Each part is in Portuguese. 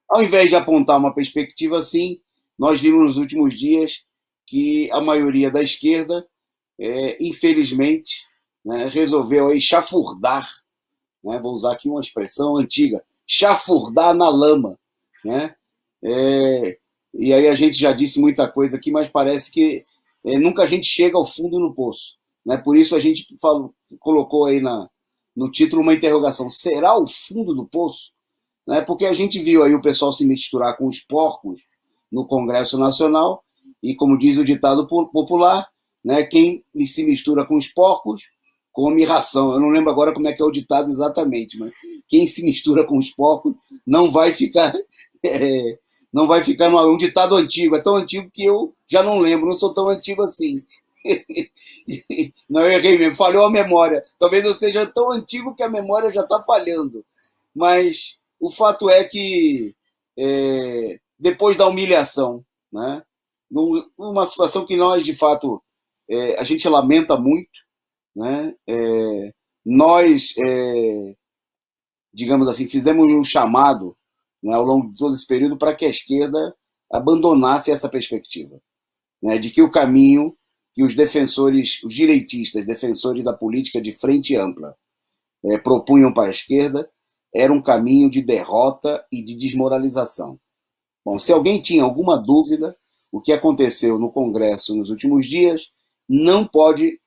Ao invés de apontar uma perspectiva assim, nós vimos nos últimos dias que a maioria da esquerda, infelizmente, né, resolveu aí chafurdar, né, vou usar aqui uma expressão antiga, chafurdar na lama, né? É, e aí a gente já disse muita coisa aqui, mas parece que nunca a gente chega ao fundo no poço, né? Por isso a gente colocou aí no título uma interrogação: será o fundo do poço? Né? Porque a gente viu aí o pessoal se misturar com os porcos no Congresso Nacional e, como diz o ditado popular, né, quem se mistura com os porcos come ração. Eu não lembro agora como é que é o ditado exatamente, mas quem se mistura com os porcos não vai ficar não vai ficar um ditado antigo, é tão antigo que eu já não lembro, não sou tão antigo assim. Não, eu errei mesmo, falhou a memória. Talvez eu seja tão antigo que a memória já está falhando. Mas o fato é que, depois da humilhação, né, numa situação que nós, de fato, a gente lamenta muito, né, nós, digamos assim, fizemos um chamado, né, ao longo de todo esse período para que a esquerda abandonasse essa perspectiva, né, de que o caminho que os defensores, os direitistas, defensores da política de frente ampla, propunham para a esquerda, era um caminho de derrota e de desmoralização. Bom, se alguém tinha alguma dúvida, o que aconteceu no Congresso nos últimos dias não pode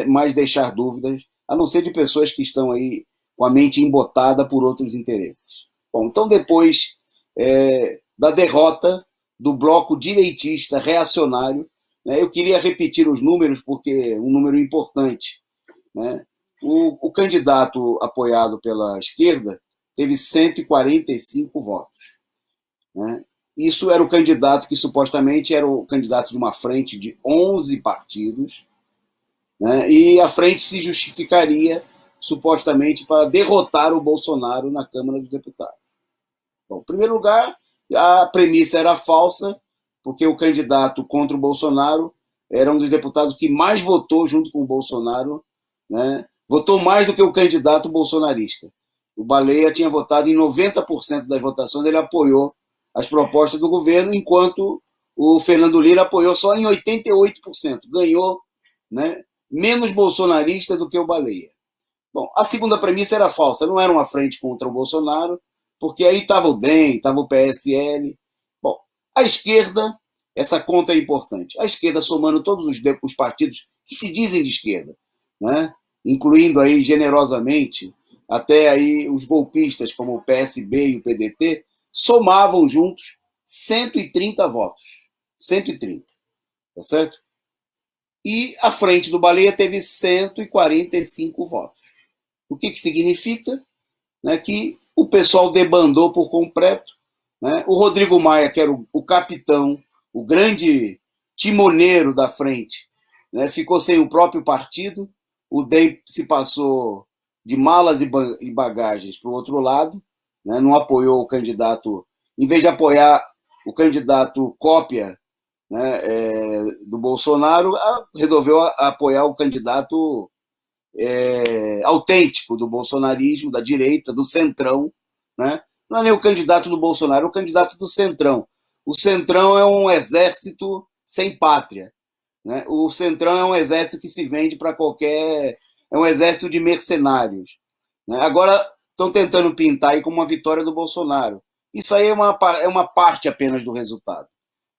mais deixar dúvidas, a não ser de pessoas que estão aí com a mente embotada por outros interesses. Bom, então depois da derrota do bloco direitista reacionário, né, eu queria repetir os números porque é um número importante, né? O candidato apoiado pela esquerda teve 145 votos, né? Isso era o candidato que supostamente era o candidato de uma frente de 11 partidos, né? E a frente se justificaria supostamente para derrotar o Bolsonaro na Câmara dos Deputados. Bom, em primeiro lugar, a premissa era falsa, porque o candidato contra o Bolsonaro era um dos deputados que mais votou junto com o Bolsonaro, né? Votou mais do que o candidato bolsonarista. O Baleia tinha votado em 90% das votações, ele apoiou as propostas do governo, enquanto o Fernando Lira apoiou só em 88%. Ganhou, né, menos bolsonarista do que o Baleia. Bom, a segunda premissa era falsa, não era uma frente contra o Bolsonaro, porque aí estava o DEM, estava o PSL. Bom, a esquerda, essa conta é importante. A esquerda, somando todos os partidos que se dizem de esquerda, né, incluindo aí generosamente até aí os golpistas como o PSB e o PDT, somavam juntos 130 votos. 130, tá certo? E a frente do Baleia teve 145 votos. O que significa? Né, que o pessoal debandou por completo. Né? O Rodrigo Maia, que era o capitão, o grande timoneiro da frente, né, ficou sem o próprio partido. O DEM se passou de malas e bagagens para o outro lado, né, não apoiou o candidato, em vez de apoiar o candidato cópia, né, do Bolsonaro, resolveu apoiar o candidato autêntico do bolsonarismo, da direita, do centrão. Né? Não é nem o candidato do Bolsonaro, é o candidato do centrão. O centrão é um exército sem pátria. Né? O centrão é um exército que se vende para qualquer. É um exército de mercenários. Né? Agora estão tentando pintar aí como uma vitória do Bolsonaro. Isso aí é uma parte apenas do resultado.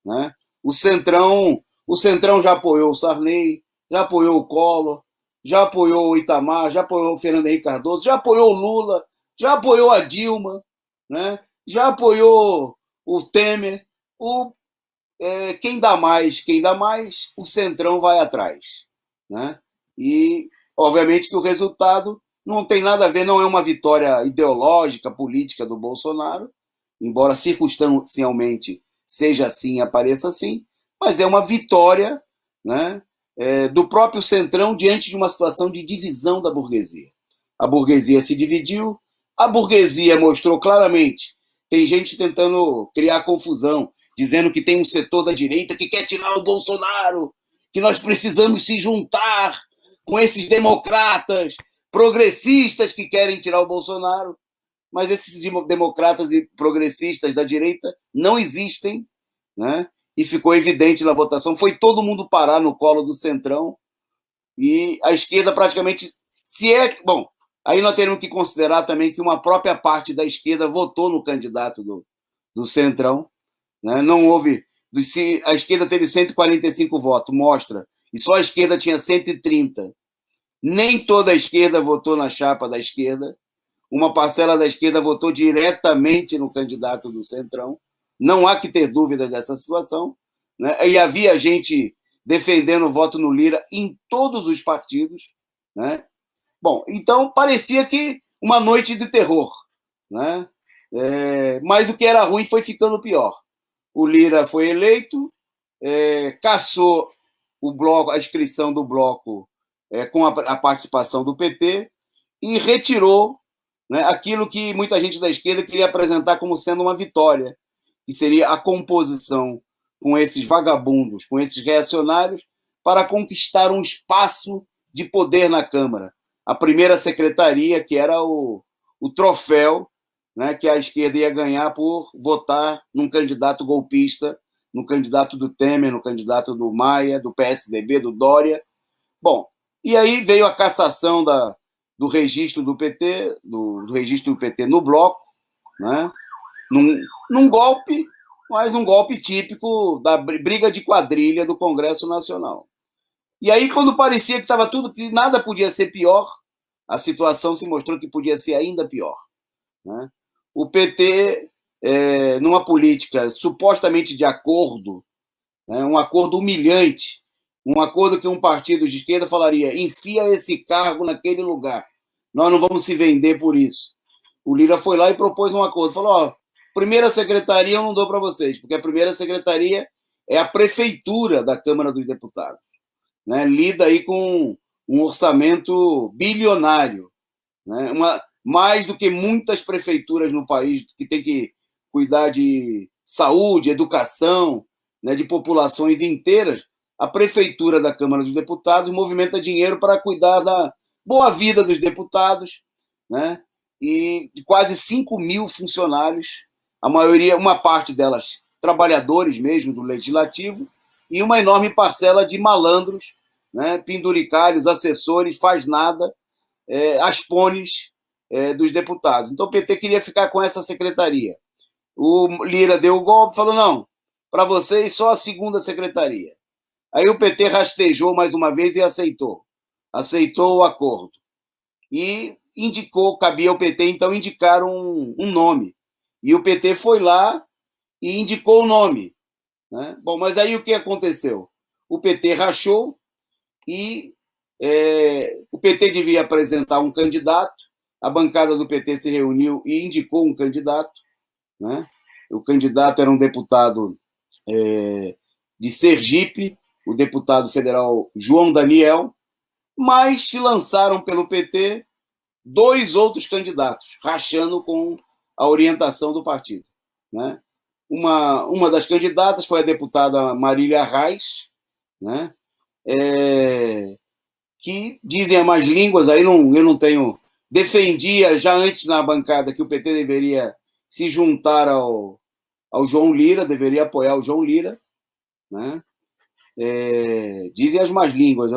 Né? O centrão já apoiou o Sarney, já apoiou o Collor, já apoiou o Itamar, já apoiou o Fernando Henrique Cardoso, já apoiou o Lula, já apoiou a Dilma, né? Já apoiou o Temer. Quem dá mais, o Centrão vai atrás. Né? E, obviamente, que o resultado não tem nada a ver, não é uma vitória ideológica, política do Bolsonaro, embora circunstancialmente seja assim, apareça assim, mas é uma vitória, né, do próprio Centrão diante de uma situação de divisão da burguesia. A burguesia se dividiu, a burguesia mostrou claramente, tem gente tentando criar confusão, dizendo que tem um setor da direita que quer tirar o Bolsonaro, que nós precisamos se juntar com esses democratas progressistas que querem tirar o Bolsonaro. mas esses democratas e progressistas da direita não existem, né? E ficou evidente na votação, foi todo mundo parar no colo do Centrão, e a esquerda praticamente, se é... Bom, aí nós teremos que considerar também que uma própria parte da esquerda votou no candidato do Centrão, né? Não houve... Se a esquerda teve 145 votos, mostra, e só a esquerda tinha 130. Nem toda a esquerda votou na chapa da esquerda. Uma parcela da esquerda votou diretamente no candidato do Centrão. Não há que ter dúvida dessa situação, né? E havia gente defendendo o voto no Lira em todos os partidos, né? Bom, então parecia que uma noite de terror, né? Mas o que era ruim foi ficando pior. O Lira foi eleito, cassou o bloco, a inscrição do bloco com a participação do PT e retirou, né, aquilo que muita gente da esquerda queria apresentar como sendo uma vitória, que seria a composição com esses vagabundos, com esses reacionários, para conquistar um espaço de poder na Câmara. A primeira secretaria, que era o troféu, né, que a esquerda ia ganhar por votar num candidato golpista, no candidato do Temer, no candidato do Maia, do PSDB, do Dória. Bom, e aí veio a cassação do registro do PT, do registro do PT no bloco, né, num golpe, mas um golpe típico da briga de quadrilha do Congresso Nacional. E aí, quando parecia que estava tudo, que nada podia ser pior, a situação se mostrou que podia ser ainda pior, né? O PT, numa política supostamente de acordo, né, um acordo humilhante, um acordo que um partido de esquerda falaria: enfia esse cargo naquele lugar, nós não vamos se vender por isso. O Lira foi lá e propôs um acordo, falou: ó, primeira secretaria eu não dou para vocês, porque a primeira secretaria é a prefeitura da Câmara dos Deputados, né, lida aí com um orçamento bilionário, né, mais do que muitas prefeituras no país que tem que cuidar de saúde, educação, né, de populações inteiras. A prefeitura da Câmara dos Deputados movimenta dinheiro para cuidar da boa vida dos deputados, né, e de quase 5 mil funcionários, a maioria, uma parte delas trabalhadores mesmo do legislativo, e uma enorme parcela de malandros, né, penduricários, assessores, faz nada, aspones dos deputados. Então o PT queria ficar com essa secretaria. O Lira deu o golpe, falou: não, para vocês só a segunda secretaria. Aí o PT rastejou mais uma vez e aceitou o acordo. E indicou, cabia ao PT então indicar um nome. E o PT foi lá e indicou o nome, né? Bom, mas aí o que aconteceu? O PT rachou e o PT devia apresentar um candidato, a bancada do PT se reuniu e indicou um candidato, né? O candidato era um deputado de Sergipe, o deputado federal João Daniel, mas se lançaram pelo PT 2 outros candidatos, rachando com a orientação do partido, né? Uma das candidatas foi a deputada Marília Reis, né? Que dizem as más línguas, aí eu não tenho... Defendia já antes na bancada que o PT deveria se juntar ao João Lira, deveria apoiar o João Lira, né? Dizem as más línguas,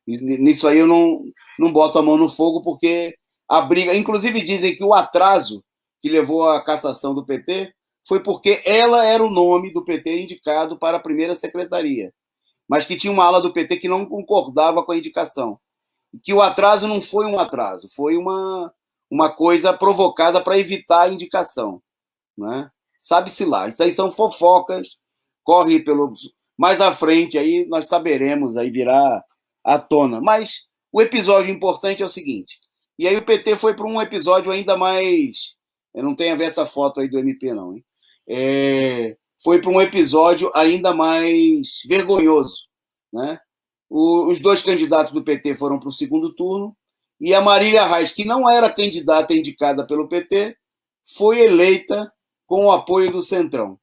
nisso aí eu não boto a mão no fogo, porque a briga... Inclusive dizem que o atraso que levou à cassação do PT foi porque ela era o nome do PT indicado para a primeira secretaria, mas que tinha uma ala do PT que não concordava com a indicação. E que o atraso não foi um atraso, foi uma coisa provocada para evitar a indicação, né? Sabe-se lá, isso aí são fofocas, corre pelo... Mais à frente, aí nós saberemos, aí virá à tona. Mas o episódio importante é o seguinte, e aí o PT foi para um episódio ainda mais... Não tem a ver essa foto aí do MP, não, hein? Foi para um episódio ainda mais vergonhoso, né? Os 2 candidatos do PT foram para o segundo turno e a Marília Reis, que não era candidata indicada pelo PT, foi eleita com o apoio do Centrão,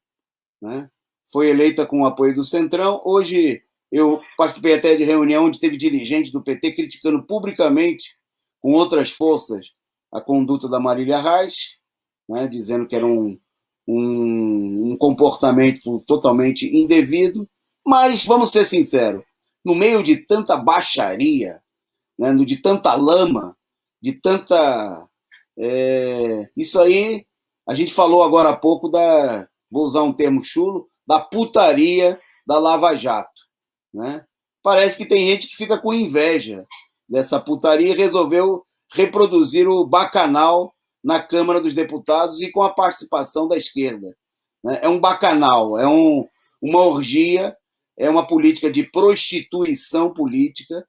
né? Foi eleita com o apoio do Centrão. Hoje eu participei até de reunião onde teve dirigente do PT criticando publicamente, com outras forças, a conduta da Marília Reis, né, dizendo que era um comportamento totalmente indevido, mas vamos ser sinceros, no meio de tanta baixaria, né, de tanta lama, de tanta... isso aí, a gente falou agora há pouco vou usar um termo chulo, da putaria da Lava Jato, né? Parece que tem gente que fica com inveja dessa putaria e resolveu reproduzir o bacanal na Câmara dos Deputados e com a participação da esquerda. É um bacanal, uma orgia, é uma política de prostituição política,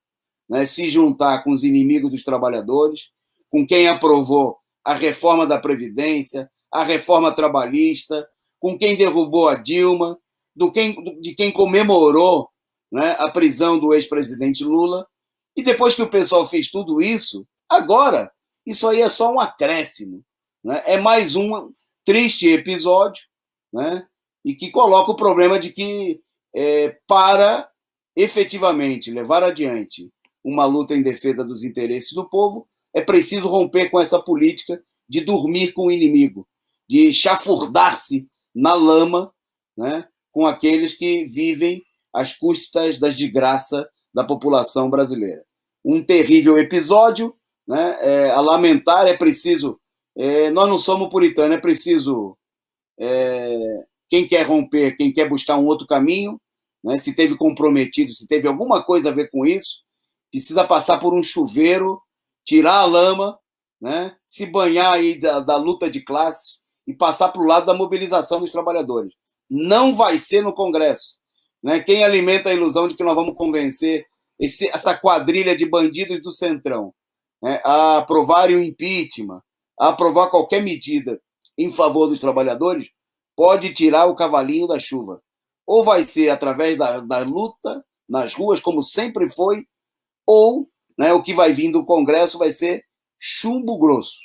né? Se juntar com os inimigos dos trabalhadores, com quem aprovou a reforma da Previdência, a reforma trabalhista, com quem derrubou a Dilma, de quem comemorou, né, a prisão do ex-presidente Lula. E depois que o pessoal fez tudo isso, agora, isso aí é só um acréscimo, né? É mais um triste episódio, né? E que coloca o problema de que, para efetivamente levar adiante uma luta em defesa dos interesses do povo, é preciso romper com essa política de dormir com o inimigo, de chafurdar-se na lama, né, com aqueles que vivem às custas das desgraças da população brasileira. Um terrível episódio, né, a lamentar, é preciso... nós não somos puritanos, é preciso... quem quer romper, quem quer buscar um outro caminho, né, se teve comprometido, se teve alguma coisa a ver com isso, precisa passar por um chuveiro, tirar a lama, né, se banhar aí da luta de classes e passar para o lado da mobilização dos trabalhadores. Não vai ser no Congresso, né? Quem alimenta a ilusão de que nós vamos convencer essa quadrilha de bandidos do Centrão, né, a aprovarem o impeachment, a aprovar qualquer medida em favor dos trabalhadores, pode tirar o cavalinho da chuva. Ou vai ser através da luta nas ruas, como sempre foi, ou, né, o que vai vir do Congresso vai ser chumbo grosso.